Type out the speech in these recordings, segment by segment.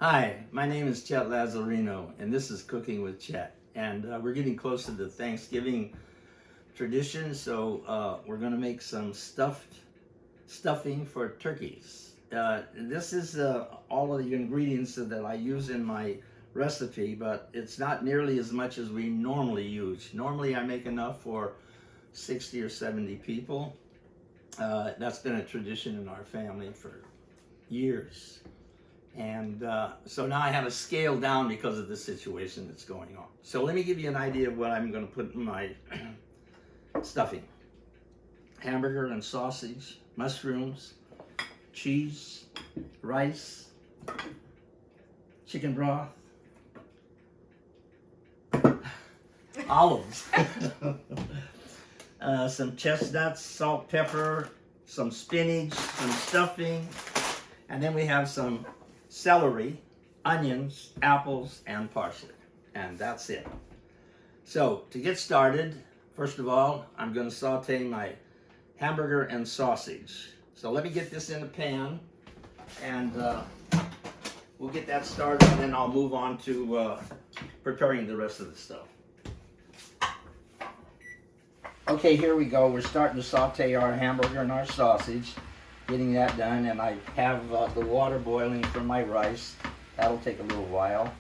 Hi, my name is Chet Lazzarino, and this is Cooking with Chet. And we're getting close to the Thanksgiving tradition, so we're going to make some stuffing for turkeys. This is all of the ingredients that I use in my recipe, but it's not nearly as much as we normally use. Normally, I make enough for 60 or 70 people. That's been a tradition in our family for years. And so now I have to scale down because of the situation that's going on. So let me give you an idea of what I'm going to put in my stuffing. Hamburger and sausage, mushrooms, cheese, rice, chicken broth, olives, some chestnuts, salt, pepper, some spinach, some stuffing, and then we have some celery, onions, apples, and parsley. And that's it. So to get started, first of all, I'm going to saute my hamburger and sausage. So let me get this in a pan, and we'll get that started, and then I'll move on to preparing the rest of the stuff. Okay, here we go. We're starting to saute our hamburger and our sausage. Getting that done, and I have the water boiling for my rice. That'll take a little while.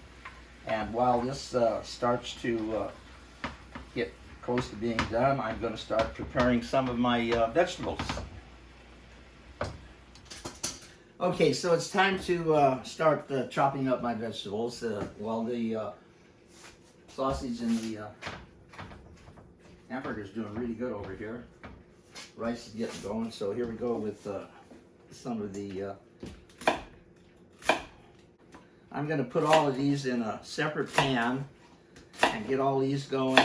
And while this starts to get close to being done, I'm going to start preparing some of my vegetables. Okay, so it's time to start chopping up my vegetables while the sausage and the hamburger is doing really good over here. Rice is getting going, so here we go with some of the I'm going to put all of these in a separate pan and get all these going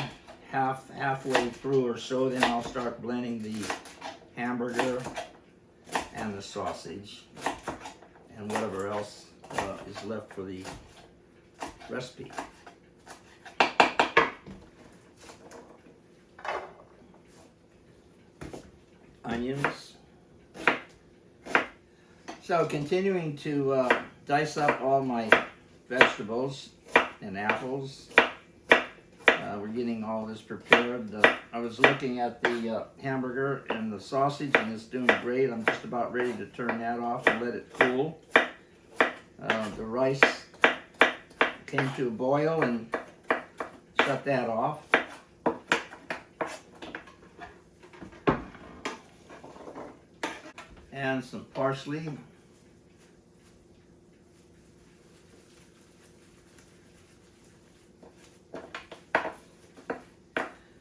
halfway through or so. Then I'll start blending the hamburger and the sausage and whatever else is left for the recipe. Onions. So continuing to dice up all my vegetables and apples. We're getting all this prepared. I was looking at the hamburger and the sausage, and it's doing great. I'm just about ready to turn that off and let it cool. The rice came to a boil, and shut that off. And some parsley.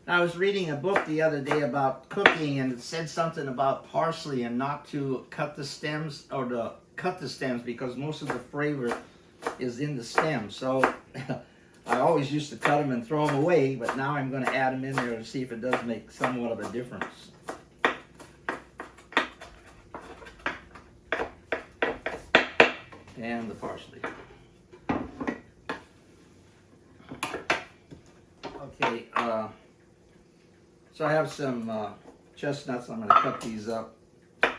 I was reading a book the other day about cooking, and it said something about parsley and not to cut the stems, or to cut the stems, because most of the flavor is in the stem. So I always used to cut them and throw them away, but now I'm going to add them in there to see if it does make somewhat of a difference. And the parsley. Okay, so I have some chestnuts. I'm going to cut these up a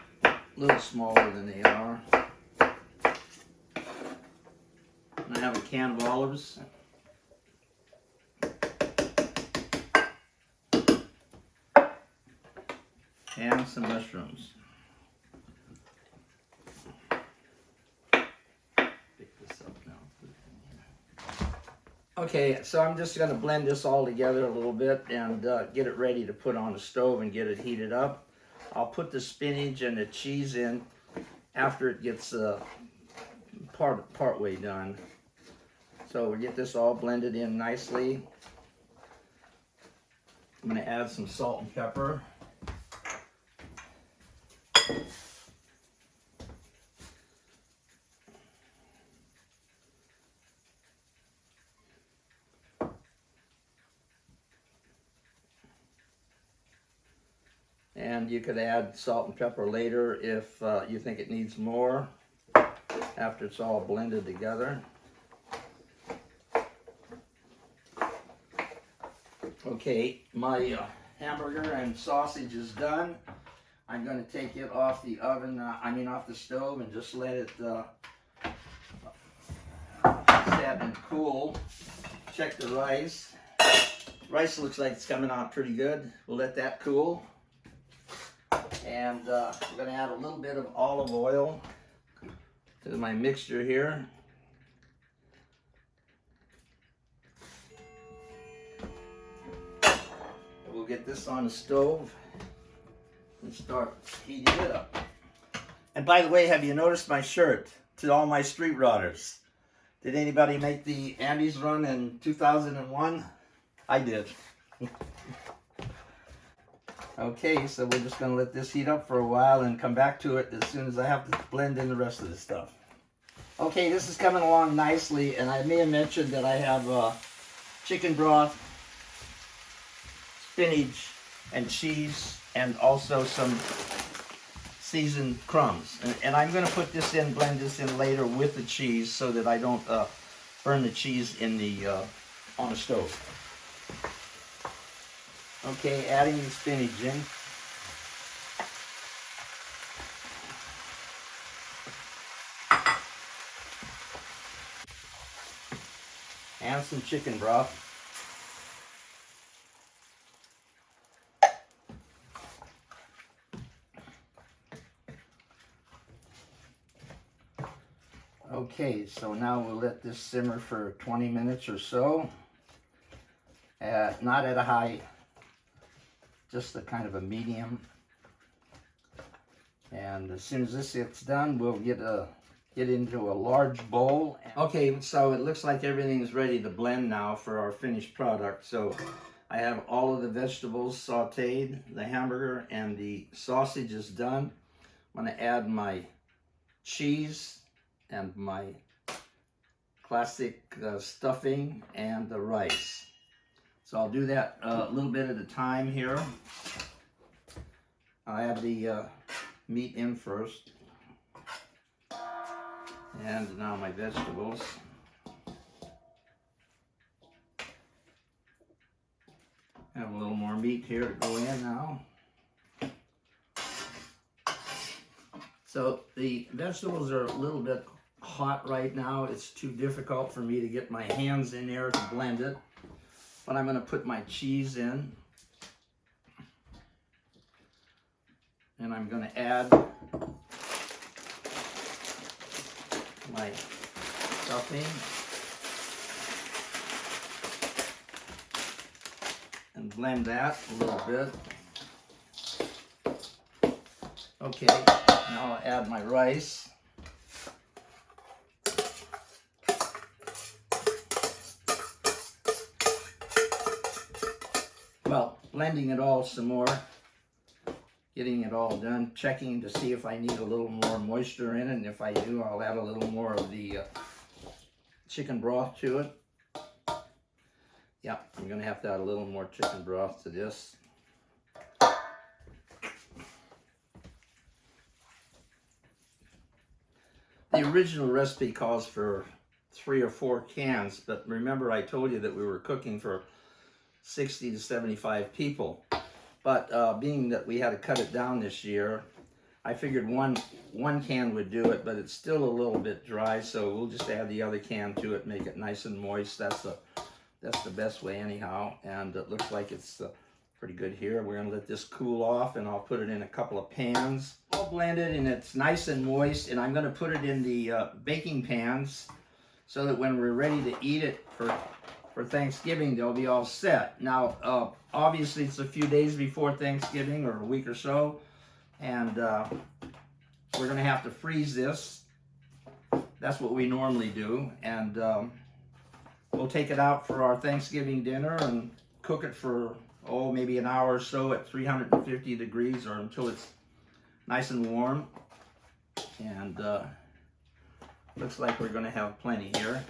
little smaller than they are. And I have a can of olives. And some mushrooms. Okay, so I'm just going to blend this all together a little bit and get it ready to put on the stove and get it heated up. I'll put the spinach and the cheese in after it gets part way done. So we get this all blended in nicely. I'm going to add some salt and pepper. And you could add salt and pepper later if you think it needs more after it's all blended together. Okay, my hamburger and sausage is done. I'm going to take it off the oven, off the stove, and just let it that and cool. Check the rice. Rice looks like it's coming out pretty good. We'll let that cool. And we're going to add a little bit of olive oil to my mixture here. We'll get this on the stove and start heating it up. And by the way, have you noticed my shirt? To all my street rodders, did anybody make the Andes run in 2001? I did. Okay, so we're just going to let this heat up for a while and come back to it as soon as I have to blend in the rest of the stuff. Okay, this is coming along nicely, and I may have mentioned that I have chicken broth, spinach, and cheese, and also some seasoned crumbs. And I'm going to put this in, blend this in later with the cheese so that I don't burn the cheese in the on the stove. Okay, adding the spinach in. And some chicken broth. Okay, so now we'll let this simmer for 20 minutes or so. Not at a high, just a kind of a medium. And as soon as this gets done, we'll get into a large bowl. Okay, so it looks like everything is ready to blend now for our finished product. So I have all of the vegetables sauteed, the hamburger and the sausage is done. I'm going to add my cheese and my classic stuffing and the rice. So I'll do that a little bit at a time here. I'll add the meat in first. And now my vegetables. Have a little more meat here to go in now. So the vegetables are a little bit hot right now. It's too difficult for me to get my hands in there to blend it. But I'm going to put my cheese in. And I'm going to add my stuffing. And blend that a little bit. Okay, now I'll add my rice. Well, blending it all some more, getting it all done, checking to see if I need a little more moisture in it, and if I do, I'll add a little more of the chicken broth to it. Yeah, I'm going to have to add a little more chicken broth to this. The original recipe calls for 3 or 4 cans, but remember I told you that we were cooking for 60 to 75 people. But being that we had to cut it down this year, I figured one can would do it, but it's still a little bit dry, so we'll just add the other can to it, make it nice and moist. That's the best way anyhow, and it looks like it's pretty good here. We're going to let this cool off, and I'll put it in a couple of pans. All blended, and it's nice and moist, and I'm going to put it in the baking pans so that when we're ready to eat it for Thanksgiving, they'll be all set. Now, obviously, it's a few days before Thanksgiving, or a week or so, and we're going to have to freeze this. That's what we normally do, and we'll take it out for our Thanksgiving dinner and cook it for, maybe an hour or so at 350 degrees, or until it's nice and warm. And looks like we're going to have plenty here.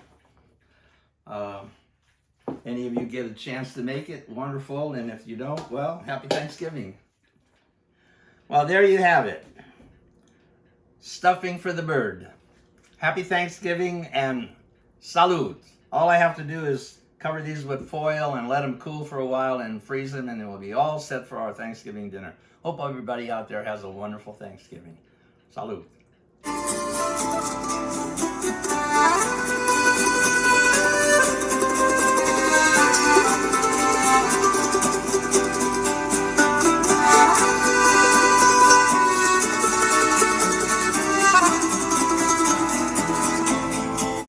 Any of you get a chance to make it, wonderful, and if you don't, well, happy Thanksgiving. Well, there you have it. Stuffing for the bird. Happy Thanksgiving and salud. All I have to do is cover these with foil and let them cool for a while and freeze them, and it will be all set for our Thanksgiving dinner. Hope everybody out there has a wonderful Thanksgiving. Salud.